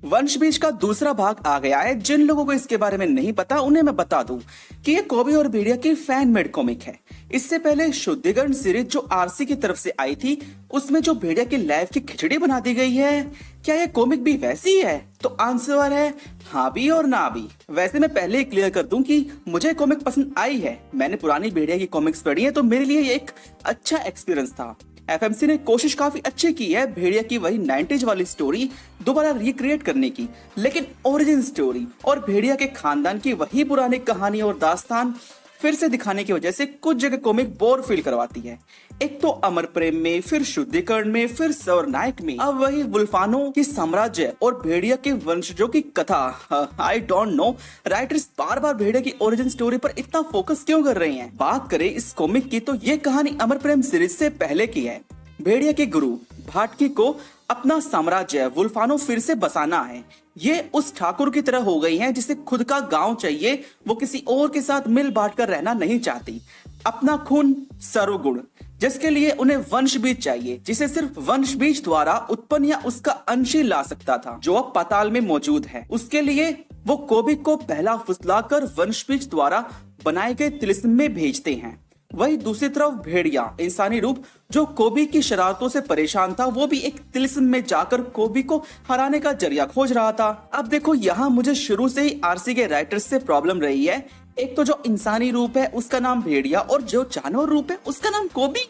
वंश बीज का दूसरा भाग आ गया है। जिन लोगों को इसके बारे में नहीं पता उन्हें मैं बता दूं कि ये कोबी और भेड़िया की फैन मेड कॉमिक है। इससे पहले शुद्धिकरण सीरीज जो आरसी की तरफ से आई थी, उसमें जो भेड़िया की लाइफ की खिचड़ी बना दी गई है, क्या ये कॉमिक भी वैसी है? तो आंसर है हाँ भी और ना भी। वैसे मैं पहले ही क्लियर कर दूं कि मुझे कॉमिक पसंद आई है। मैंने पुरानी भेड़िया की कॉमिक्स पढ़ी है, तो मेरे लिए ये एक अच्छा एक्सपीरियंस था। एफएमसी ने कोशिश काफी अच्छी की है भेड़िया की वही 90s वाली स्टोरी दोबारा रिक्रिएट करने की, लेकिन ओरिजिन स्टोरी और भेड़िया के खानदान की वही पुरानी कहानी और दास्तान फिर से दिखाने की वजह से कुछ जगह कॉमिक बोर फील करवाती है। एक तो अमर प्रेम में, फिर शुद्धिकरण में, फिर सवरनायक में, अब वही वुल्फानो की साम्राज्य और भेड़िया के वंशजों की कथा। आई डोंट नो राइटर्स बार बार भेड़िया की ओरिजिन स्टोरी पर इतना फोकस क्यों कर रहे हैं। बात करें इस कॉमिक की तो ये कहानी अमर प्रेम सीरीज से पहले की है। भेड़िया के गुरु भाटकी को अपना साम्राज्य वुल्फानो फिर से बसाना है। ये उस ठाकुर की तरह हो गई हैं जिसे खुद का गांव चाहिए, वो किसी और के साथ मिल बांट कर रहना नहीं चाहती। अपना खून सर्वगुण, जिसके लिए उन्हें वंश बीज चाहिए, जिसे सिर्फ वंश बीज द्वारा उत्पन्न या उसका अंश ही ला सकता था, जो अब पाताल में मौजूद है। उसके लिए वो कोबी को पहला फुसलाकर वंश बीज द्वारा बनाए गए तिलिस्म में भेजते हैं। वही दूसरी तरफ भेड़िया इंसानी रूप जो कोबी की शरारतों से परेशान था, वो भी एक तिलिस्म में जाकर कोबी को हराने का जरिया खोज रहा था। अब देखो यहाँ मुझे शुरू से ही आरसी के राइटर्स से प्रॉब्लम रही है। एक तो जो इंसानी रूप है उसका नाम भेड़िया और जो जानवर रूप है उसका नाम कोबी।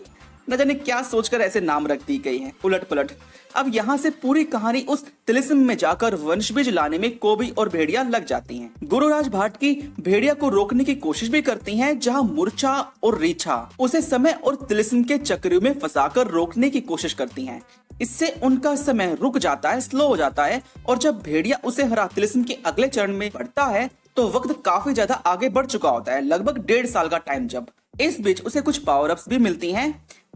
न जाने क्या सोचकर ऐसे नाम रख दी गई हैं, उलट पलट। अब यहाँ से पूरी कहानी उस तिलिस्म में जाकर वंशबीज लाने में कोबी और भेड़िया लग जाती हैं। गुरुराज भाटकी भेड़िया को रोकने की कोशिश भी करती हैं, जहाँ मूर्छा और रीछा उसे समय और तिलिस्म के चक्र में फंसाकर रोकने की कोशिश करती हैं। इससे उनका समय रुक जाता है, स्लो हो जाता है, और जब भेड़िया उसे हरा तिलिस्म के अगले चरण में बढ़ता है तो वक्त काफी ज्यादा आगे बढ़ चुका होता है, लगभग 1.5 साल का टाइम जब। इस बीच उसे कुछ पावर अप्स भी मिलती हैं।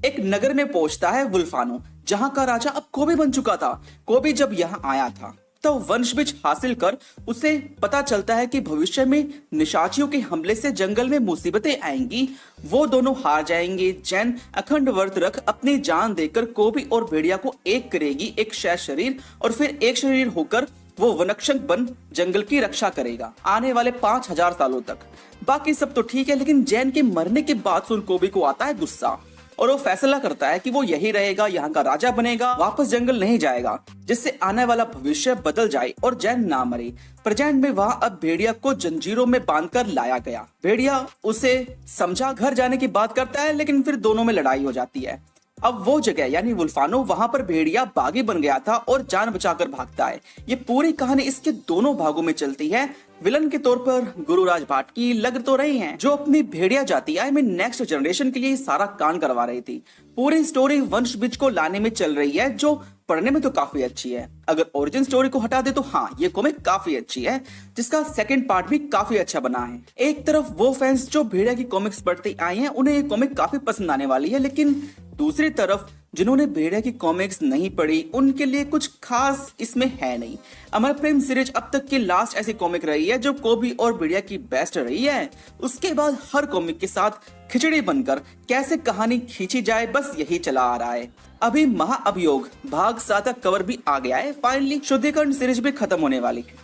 एक नगर में पहुंचता है वुल्फानो, जहां का राजा अब कोबी बन चुका था। कोबी जब यहाँ आया था तो वंशबीज हासिल कर उसे पता चलता है कि भविष्य में निशाचियों के हमले से जंगल में मुसीबतें आएंगी, वो दोनों हार जाएंगे। जैन अखंड व्रत रख अपनी जान देकर कोबी और भेड़िया को एक करेगी, एक शेष शरीर, और फिर एक शरीर होकर वो वनक्षक बन जंगल की रक्षा करेगा आने वाले 5000 सालों तक। बाकी सब तो ठीक है, लेकिन जैन के मरने के बाद सुन कोबी को आता है गुस्सा और वो फैसला करता है कि वो यही रहेगा, यहाँ का राजा बनेगा, वापस जंगल नहीं जाएगा, जिससे आने वाला भविष्य बदल जाए और जैन ना मरे। प्रेजेंट में वहाँ अब भेड़िया को जंजीरों में बांधकर लाया गया। भेड़िया उसे समझा घर जाने की बात करता है, लेकिन फिर दोनों में लड़ाई हो जाती है। अब वो जगह यानी वुल्फानो, वहां पर भेड़िया बागी बन गया था और जान बचाकर भागता है। ये पूरी कहानी इसके दोनों भागों में चलती है। विलन के तौर पर गुरुराज भाटकी लग तो रही हैं, जो अपनी भेड़िया जाति आई मीन नेक्स्ट जनरेशन के लिए सारा कांड करवा रही थी। पूरी स्टोरी वंश बीज को लाने में चल रही है, जो पढ़ने में तो काफी अच्छी है। अगर ओरिजिन स्टोरी को हटा दे तो हाँ, ये कॉमिक काफी अच्छी है, जिसका सेकंड पार्ट भी काफी अच्छा बना है। एक तरफ वो फैंस जो भेड़िया की कॉमिक्स पढ़ते आए हैं, उन्हें ये कॉमिक काफी पसंद आने वाली है, लेकिन दूसरी तरफ जिन्होंने भेड़िया की कॉमिक्स नहीं पढ़ी उनके लिए कुछ खास इसमें है नहीं। अमर प्रेम सीरीज अब तक की लास्ट ऐसी कॉमिक रही है जो कोबी और भेड़िया की बेस्ट रही है। उसके बाद हर कॉमिक के साथ खिचड़ी बनकर कैसे कहानी खींची जाए, बस यही चला आ रहा है। अभी महाअभियोग भाग 7 का कवर भी आ गया है। फाइनली शुद्धिकरण सीरीज भी खत्म होने वाली है।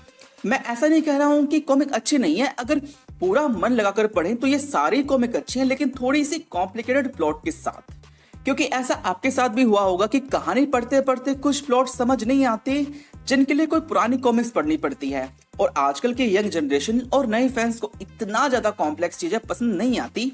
मैं ऐसा नहीं कह रहा हूँ कि कॉमिक अच्छी नहीं है, अगर पूरा मन लगाकर पढ़ें तो ये सारी कॉमिक अच्छी है, लेकिन थोड़ी सी कॉम्प्लिकेटेड प्लॉट के साथ। क्योंकि ऐसा आपके साथ भी हुआ होगा कि कहानी पढ़ते पढ़ते कुछ प्लॉट समझ नहीं आते, जिनके लिए कोई पुरानी कॉमिक्स पढ़नी पड़ती है। और आजकल के यंग जनरेशन और नए फैंस को इतना ज्यादा कॉम्प्लेक्स चीजें पसंद नहीं आती।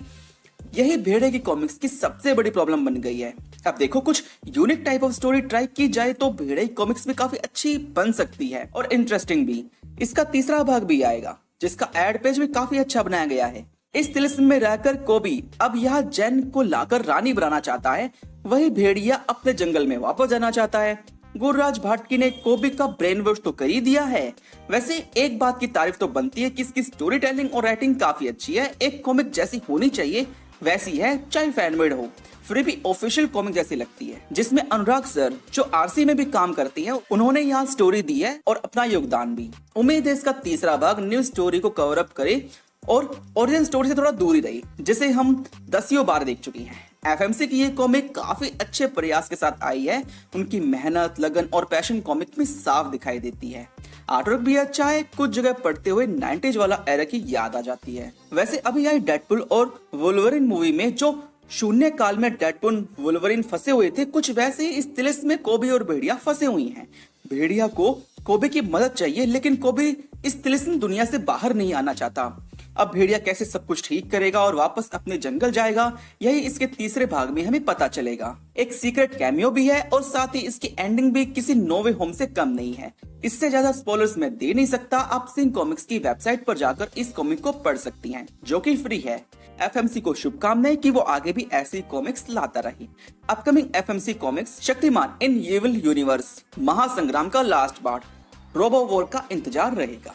यही भेड़िया की कॉमिक्स की सबसे बड़ी प्रॉब्लम बन गई है। अब देखो, कुछ unique type of story try की जाए तो भेड़िया की कॉमिक्स भी काफी अच्छी बन सकती है और इंटरेस्टिंग भी। इसका तीसरा भाग भी आएगा, जिसका एड पेज भी काफी अच्छा बनाया गया है। इस तिलिस्म में रहकर कोबी अब यहाँ जैन को लाकर रानी बनाना चाहता है, वही भेड़िया अपने जंगल में वापस जाना चाहता है। गुरुराज भाटकी ने कोबी का ब्रेन वॉश तो कर ही दिया है। वैसे एक बात की तारीफ तो बनती है कि इसकी स्टोरी टेलिंग और राइटिंग काफी अच्छी है। एक कॉमिक जैसी होनी चाहिए वैसी है, चाहे फैनमेड हो, फिर भी ऑफिशियल कॉमिक जैसी लगती है। जिसमें अनुराग सर जो आरसी में भी काम करती हैं, उन्होंने यहाँ स्टोरी दी है और अपना योगदान भी। उम्मीद है इसका तीसरा भाग न्यू स्टोरी को कवर अप करे और ओरिजिन स्टोरी से थोड़ा दूर ही रही, जिसे हम 10 बार देख चुकी हैं। एफएमसी की ये कॉमिक काफी अच्छे प्रयास के साथ आई है। उनकी मेहनत, लगन और पैशन कॉमिक में साफ दिखाई देती है। आर्टवर्क भी अच्छा है, कुछ जगह पढ़ते हुए 90s वाला एरा की याद आ जाती है। वैसे अभी आई डेडपुल और वुल्वरिन मूवी में जो शून्य काल में डेडपुल वुल्वरिन फंसे हुए थे, कुछ वैसे ही इस तिलिस्म में कोबी और भेड़िया फंसे हुई हैं। भेड़िया को कोबी की मदद चाहिए, लेकिन कोबी इस तिलिस्म दुनिया से बाहर नहीं आना चाहता। अब भेड़िया कैसे सब कुछ ठीक करेगा और वापस अपने जंगल जाएगा, यही इसके तीसरे भाग में हमें पता चलेगा। एक सीक्रेट कैमियो भी है और साथ ही इसकी एंडिंग भी किसी नो वे होम से कम नहीं है। इससे ज्यादा स्पॉयलर्स मैं दे नहीं सकता। आप सिंह कॉमिक्स की वेबसाइट पर जाकर इस कॉमिक को पढ़ सकती हैं, जो कि फ्री है। एफएमसी को शुभकामनाएं कि वो आगे भी ऐसी कॉमिक्स लाता रहे। अपकमिंग एफएमसी कॉमिक्स शक्तिमान इन एविल यूनिवर्स, महासंग्राम का लास्ट पार्ट, रोबो वॉर का इंतजार रहेगा।